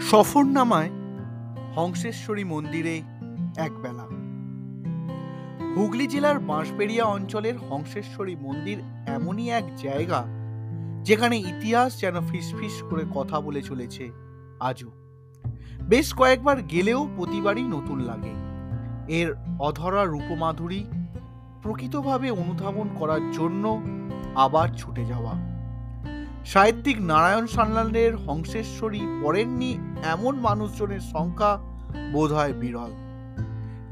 সফরনামায় হংসেশ্বরী মন্দিরে একবেলা। হুগলি জেলার বাঁশবেড়িয়া অঞ্চলের হংসেশ্বরী মন্দির এমনই এক জায়গা যেখানে ইতিহাস যেন ফিসফিস করে কথা বলে চলেছে আজও। বেশ কয়েকবার গেলেও প্রতিবারই নতুন লাগে। এর অধরা রূপমাধুরী প্রকৃতভাবে অনুধাবন করার জন্য আবার ছুটে যাওয়া। সাহিত্যিক নারায়ণ সান্যালের হংসেশ্বরী পড়েননি এমন মানুষজনের সংখ্যা বোধহয় বিরল।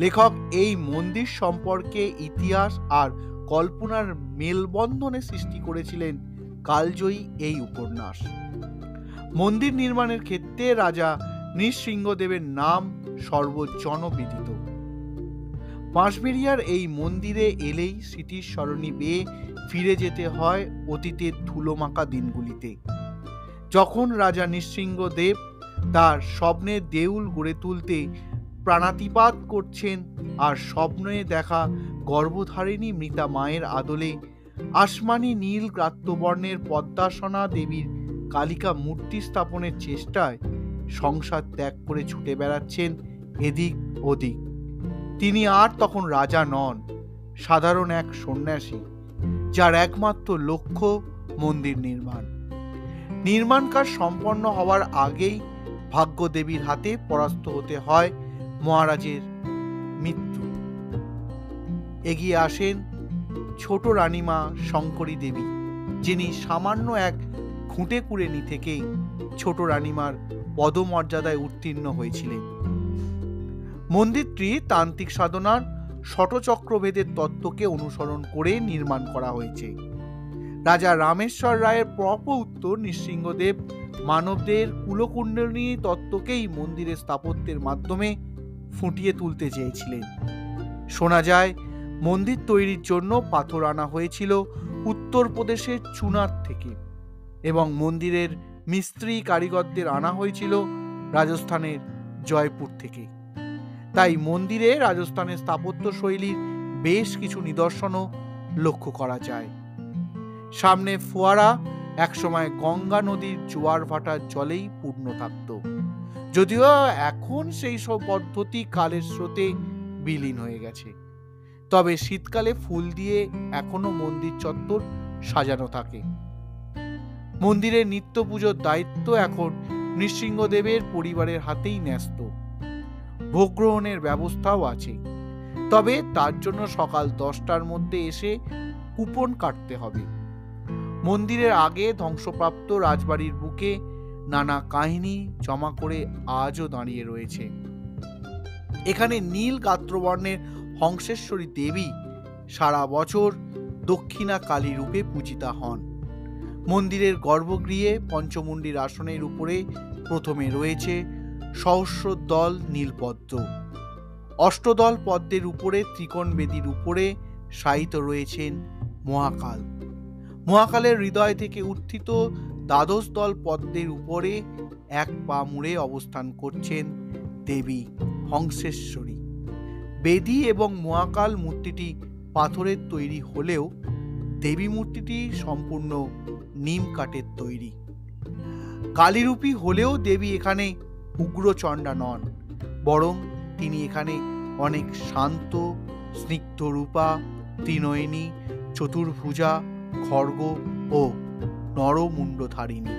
লেখক এই মন্দির সম্পর্কে ইতিহাস আর কল্পনার মেলবন্ধনে সৃষ্টি করেছিলেন কালজয়ী এই উপন্যাস। মন্দির নির্মাণের ক্ষেত্রে রাজা নৃসিংহদেবের নাম সর্বজনবিদিত। বাঁশবেড়িয়ার এই মন্দিরে এলেই স্মৃতির সরণি বেয়ে ফিরে যেতে হয় অতীতের ধুলোমাখা দিনগুলিতে, যখন রাজা নৃসিংহদেব তার স্বপ্নের দেউল গড়ে তুলতে প্রাণাতিপাত করছেন আর স্বপ্নে দেখা গর্ভধারিণী মৃতা মায়ের আদলে আসমানি নীল গাত্রবর্ণের পদ্মাসনা দেবীর কালিকা মূর্তি স্থাপনের চেষ্টায় সংসার ত্যাগ করে ছুটে বেড়াচ্ছেন এদিক ওদিক। তিনি আর তখন রাজা নন, সাধারণ এক সন্ন্যাসী, যার একমাত্র লক্ষ্য মন্দির নির্মাণ কাজ সম্পন্ন হওয়ার আগেই ভাগ্যদেবীর হাতে পরাস্ত হতে হয় মহারাজের মৃত্যু। এগিয়ে আসেন ছোট রানীমা শঙ্করী দেবী, যিনি সামান্য এক খুঁটে কুড়েনি থেকেই ছোট রানীমার পদমর্যাদায় উত্তীর্ণ হয়েছিলেন। মন্দিরটি তান্ত্রিক সাধনার ষটচক্রভেদের তত্ত্বকে অনুসরণ করে নির্মাণ করা হয়েছে। রাজা রামেশ্বর রায়ের প্রপৌত্র নৃসিংহদেব মানবদের কুলকুণ্ডলিনী তত্ত্বকেই মন্দিরের স্থাপত্যের মাধ্যমে ফুটিয়ে তুলতে চেয়েছিলেন। শোনা যায় মন্দির তৈরির জন্য পাথর আনা হয়েছিল উত্তরপ্রদেশের চুনার থেকে এবং মন্দিরের মিস্ত্রি কারিগরদের আনা হয়েছিল রাজস্থানের জয়পুর থেকে। তাই মন্দিরে রাজস্থানের স্থাপত্য শৈলীর বেশ কিছু নিদর্শনও লক্ষ্য করা যায়। সামনে ফোয়ারা একসময় গঙ্গা নদীর জোয়ার ভাটার জলেই পূর্ণ থাকত, যদিও এখন সেই সব পদ্ধতি কালের স্রোতে বিলীন হয়ে গেছে। তবে শীতকালে ফুল দিয়ে এখনো মন্দির চত্বর সাজানো থাকে। মন্দিরের নিত্য পুজোর দায়িত্ব এখন নৃসিংহদেবের পরিবারের হাতেই ন্যস্ত। ভোগ গ্রহণের ব্যবস্থাও আছে, তবে তার জন্য সকাল 10টার মধ্যে এসে কুপন কাটতে হবে। মন্দিরের আগে ধ্বংসপ্রাপ্ত রাজবাড়ির বুকে নানা কাহিনী জমা করে আজও দাঁড়িয়ে রয়েছে। এখানে নীল গাত্রবর্ণের হংসেশ্বরী দেবী সারা বছর দক্ষিণা কালী রূপে পূজিতা হন। মন্দিরের গর্ভগৃহে পঞ্চমুণ্ডির আসনের উপরে প্রথমে রয়েছে সহস্রদল নীলপদ্ম। অষ্টদল পদ্মের উপরে ত্রিকোণ বেদির উপরে শায়িত রয়েছেন মহাকাল। মহাকালের হৃদয় থেকে উত্থিত দ্বাদশ দল পদ্মের উপরে এক পা মুড়ে অবস্থান করছেন দেবী হংসেশ্বরী। বেদী এবং মহাকাল মূর্তিটি পাথরের তৈরি হলেও দেবী মূর্তিটি সম্পূর্ণ নিম কাঠের তৈরি। কালীরূপী হলেও দেবী এখানে উগ্রচণ্ডা নন, বরং তিনি এখানে অনেক শান্ত, স্নিগ্ধরূপা, ত্রিনয়নী, চতুর্ভুজা, খড়গ ও নরমুণ্ডধারিণী।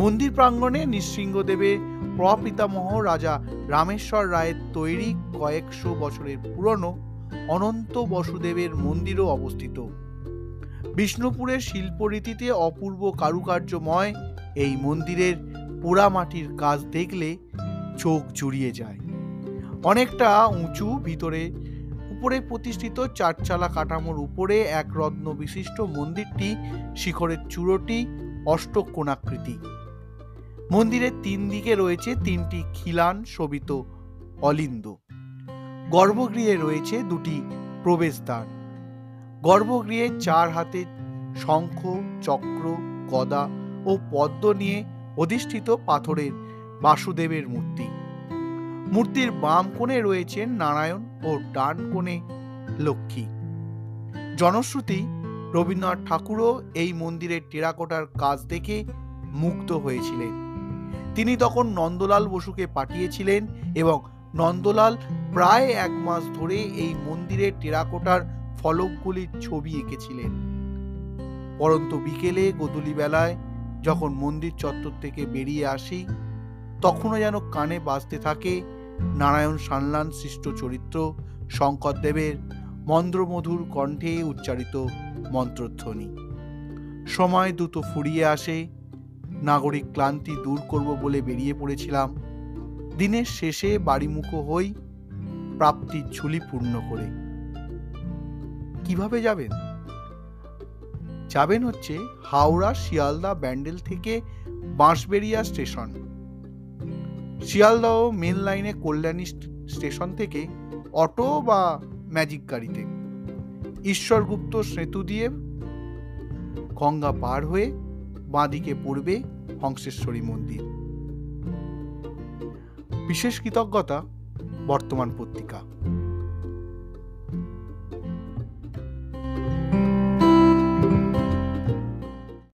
মন্দির প্রাঙ্গণে নৃসিংহদেবের প্রপিতামহ রাজা রামেশ্বর রায়ের তৈরি কয়েকশো বছরের পুরনো অনন্ত বসুদেবের মন্দিরও অবস্থিত। বিষ্ণুপুরের শিল্পরীতিতে অপূর্ব কারুকার্যময় এই মন্দিরের পোড়ামাটির কাজ দেখলে চোখ জুড়িয়ে যায়। অনেকটা উঁচু, উপরে প্রতিষ্ঠিত চারচালা কাঠামোর উপরে এক রত্ন বিশিষ্ট মন্দিরটি শিখরের চূড়োটি অষ্টকোণাকৃতি। মন্দিরের 3 দিকে রয়েছে 3টি খিলান শোভিত অলিন্দ। গর্ভগৃহে রয়েছে 2টি প্রবেশদ্বার। গর্ভগৃহে 4 হাতে শঙ্খ, চক্র, গদা ও পদ্ম নিয়ে অধিষ্ঠিত পাথরের বাসুদেবের মূর্তি। মূর্তির বাম কোণে রয়েছেন নারায়ণ ও ডান কোণে লক্ষ্মী। জনশ্রুতি রবীন্দ্রনাথ ঠাকুরও এই মন্দিরের টেরাকোটার কাজ দেখে মুগ্ধ হয়েছিলেন। তিনি তখন নন্দলাল বসুকে পাঠিয়েছিলেন এবং নন্দলাল প্রায় 1 মাস ধরে এই মন্দিরের টেরাকোটার ফলকগুলির ছবি এঁকেছিলেন। পরন্তু বিকেলে গোধূলি বেলায় যখন মন্দির চত্বর থেকে বেরিয়ে আসি, তখনও যেন কানে বাজতে থাকে নারায়ণ সান্যাল সৃষ্ট চরিত্র শঙ্করদেবের মন্দ্রমধুর কণ্ঠে উচ্চারিত মন্ত্রধ্বনি। সময় দ্রুত ফুরিয়ে আসে। নাগরিক ক্লান্তি দূর করব বলে বেরিয়ে পড়েছিলাম। দিনের শেষে বাড়িমুখো হই প্রাপ্তির ঝুলি পূর্ণ করে। কিভাবে যাবেন? যাবেন হচ্ছে হাওড়া শিয়ালদা ব্যান্ডেল থেকে বাঁশবেড়িয়া স্টেশন। শিয়ালদহ মেন লাইনে কল্যাণী স্টেশন থেকে অটো বা ম্যাজিক গাড়িতে ঈশ্বরগুপ্ত সেতু দিয়ে গঙ্গা পার হয়ে বাঁদিকে পড়বে হংসেশ্বরী মন্দির। বিশেষ কৃতজ্ঞতা বর্তমান পত্রিকা।